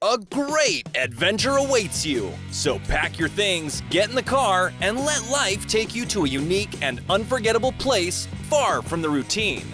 A great adventure awaits you. So pack your things, get in the car, and let life take you to a unique and unforgettable place far from the routine.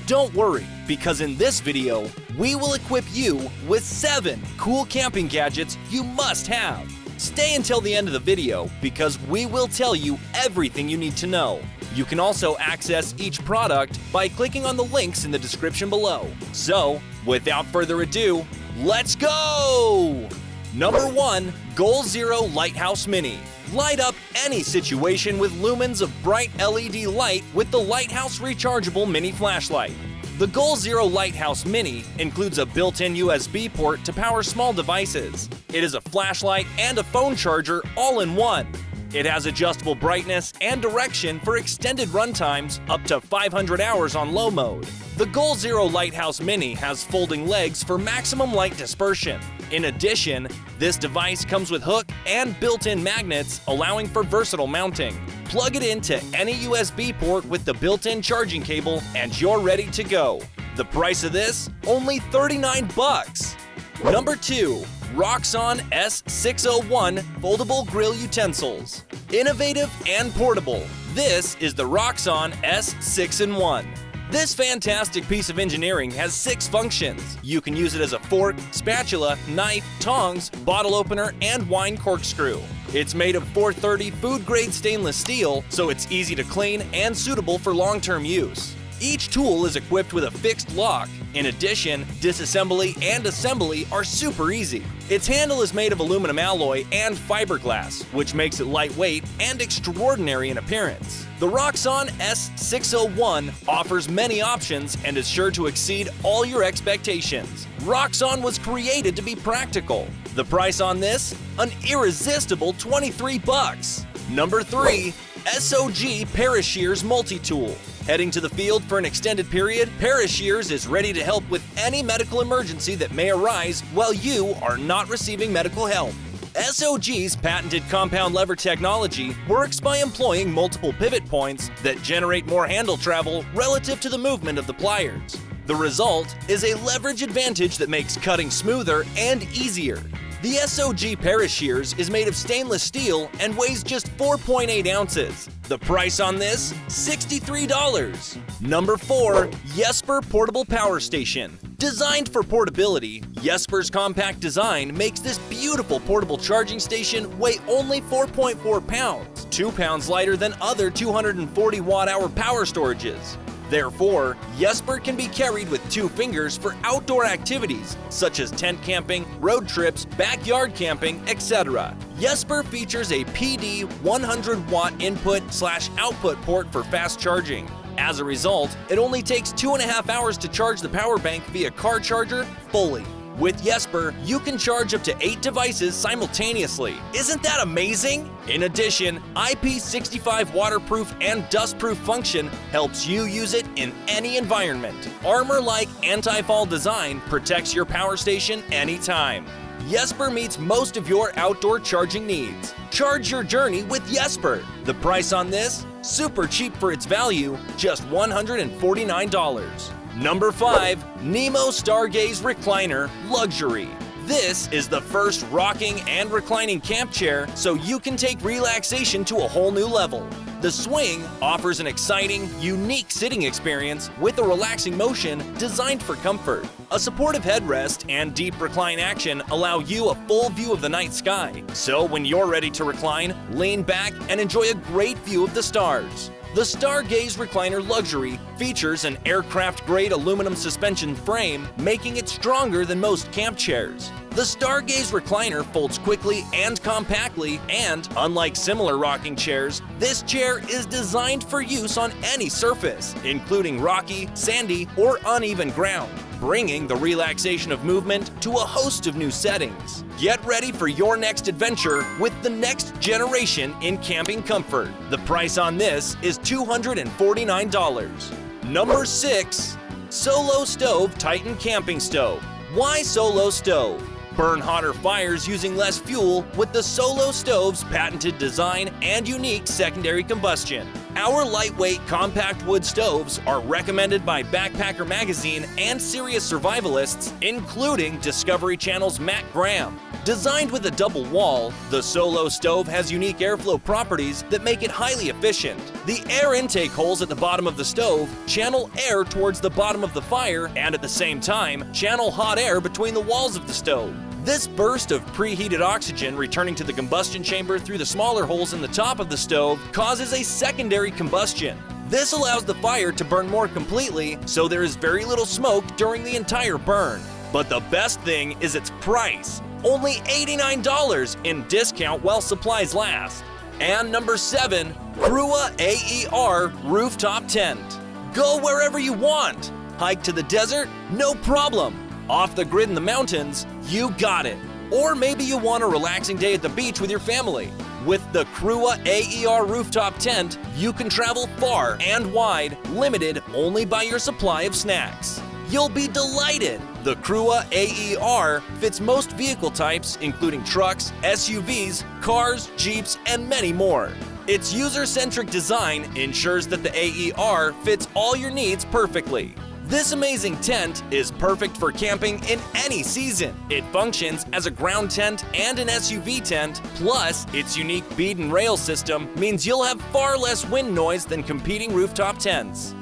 Don't worry, because in this video, we will equip you with 7 cool camping gadgets you must have. Stay until the end of the video because we will tell you everything you need to know. You can also access each product by clicking on the links in the description below. So, without further ado, let's go! Number 1. Goal Zero Lighthouse Mini. Light up any situation with lumens of bright LED light with the Lighthouse rechargeable mini flashlight. The Goal Zero Lighthouse Mini includes a built-in USB port to power small devices. It is a flashlight and a phone charger all in one. It has adjustable brightness and direction for extended run times up to 500 hours on low mode. The Goal Zero Lighthouse Mini has folding legs for maximum light dispersion. In addition, this device comes with hook and built-in magnets, allowing for versatile mounting. Plug it into any USB port with the built-in charging cable and you're ready to go. The price of this? Only $39. Number 2. Roxon S601 Foldable Grill Utensils. Innovative and portable, this is the Roxon S601. This fantastic piece of engineering has 6 functions. You can use it as a fork, spatula, knife, tongs, bottle opener, and wine corkscrew. It's made of 430 food-grade stainless steel, so it's easy to clean and suitable for long-term use. Each tool is equipped with a fixed lock. In addition, disassembly and assembly are super easy. Its handle is made of aluminum alloy and fiberglass, which makes it lightweight and extraordinary in appearance. The Roxon S601 offers many options and is sure to exceed all your expectations. Roxon was created to be practical. The price on this? An irresistible $23. Number 3. SOG Parashirs Multi-Tool. Heading to the field for an extended period, Parashirs is ready to help with any medical emergency that may arise while you are not receiving medical help. SOG's patented compound lever technology works by employing multiple pivot points that generate more handle travel relative to the movement of the pliers. The result is a leverage advantage that makes cutting smoother and easier. The SOG Parashirs is made of stainless steel and weighs just 4.8 ounces. The price on this? $63. Number 4. Yesper Portable Power Station. Designed for portability, Yesper's compact design makes this beautiful portable charging station weigh only 4.4 pounds, 2 pounds lighter than other 240 watt-hour power storages. Therefore, Yesper can be carried with 2 fingers for outdoor activities such as tent camping, road trips, backyard camping, etc. Yesper features a PD 100-watt input/output port for fast charging. As a result, it only takes 2.5 hours to charge the power bank via car charger fully. With Yesper, you can charge up to 8 devices simultaneously. Isn't that amazing? In addition, IP65 waterproof and dustproof function helps you use it in any environment. Armor-like anti-fall design protects your power station anytime. Yesper meets most of your outdoor charging needs. Charge your journey with Yesper. The price on this? Super cheap for its value, just $149. Number 5. Nemo Stargaze Recliner Luxury. This is the first rocking and reclining camp chair so you can take relaxation to a whole new level. The swing offers an exciting, unique sitting experience with a relaxing motion designed for comfort. A supportive headrest and deep recline action allow you a full view of the night sky. So when you're ready to recline, lean back and enjoy a great view of the stars. The Stargaze Recliner Luxury features an aircraft-grade aluminum suspension frame, making it stronger than most camp chairs. The Stargaze Recliner folds quickly and compactly, and, unlike similar rocking chairs, this chair is designed for use on any surface, including rocky, sandy, or uneven ground, bringing the relaxation of movement to a host of new settings. Get ready for your next adventure with the next generation in camping comfort. The price on this is $249. Number 6. Solo Stove Titan Camping Stove. Why Solo Stove? Burn hotter fires using less fuel with the Solo Stove's patented design and unique secondary combustion. Our lightweight compact wood stoves are recommended by Backpacker Magazine and serious survivalists, including Discovery Channel's Matt Graham. Designed with a double wall, the Solo stove has unique airflow properties that make it highly efficient. The air intake holes at the bottom of the stove channel air towards the bottom of the fire and at the same time channel hot air between the walls of the stove. This burst of preheated oxygen returning to the combustion chamber through the smaller holes in the top of the stove causes a secondary combustion. This allows the fire to burn more completely, so there is very little smoke during the entire burn. But the best thing is its price. Only $89 in discount while supplies last. And number 7, Crua AER Rooftop Tent. Go wherever you want. Hike to the desert? No problem. Off the grid in the mountains? You got it. Or maybe you want a relaxing day at the beach with your family. With the Crua AER Rooftop Tent, you can travel far and wide, limited only by your supply of snacks. You'll be delighted! The Crua AER fits most vehicle types, including trucks, SUVs, cars, Jeeps, and many more. Its user-centric design ensures that the AER fits all your needs perfectly. This amazing tent is perfect for camping in any season. It functions as a ground tent and an SUV tent, plus its unique bead and rail system means you'll have far less wind noise than competing rooftop tents.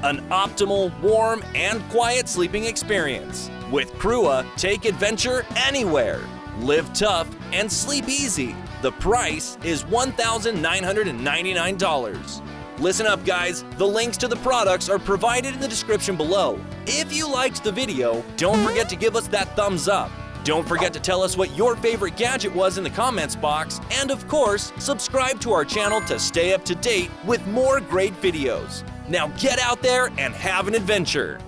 An optimal, warm, and quiet sleeping experience. With Crua, take adventure anywhere. Live tough and sleep easy. The price is $1,999. Listen up, guys. The links to the products are provided in the description below. If you liked the video, don't forget to give us that thumbs up. Don't forget to tell us what your favorite gadget was in the comments box. And of course, subscribe to our channel to stay up to date with more great videos. Now get out there and have an adventure.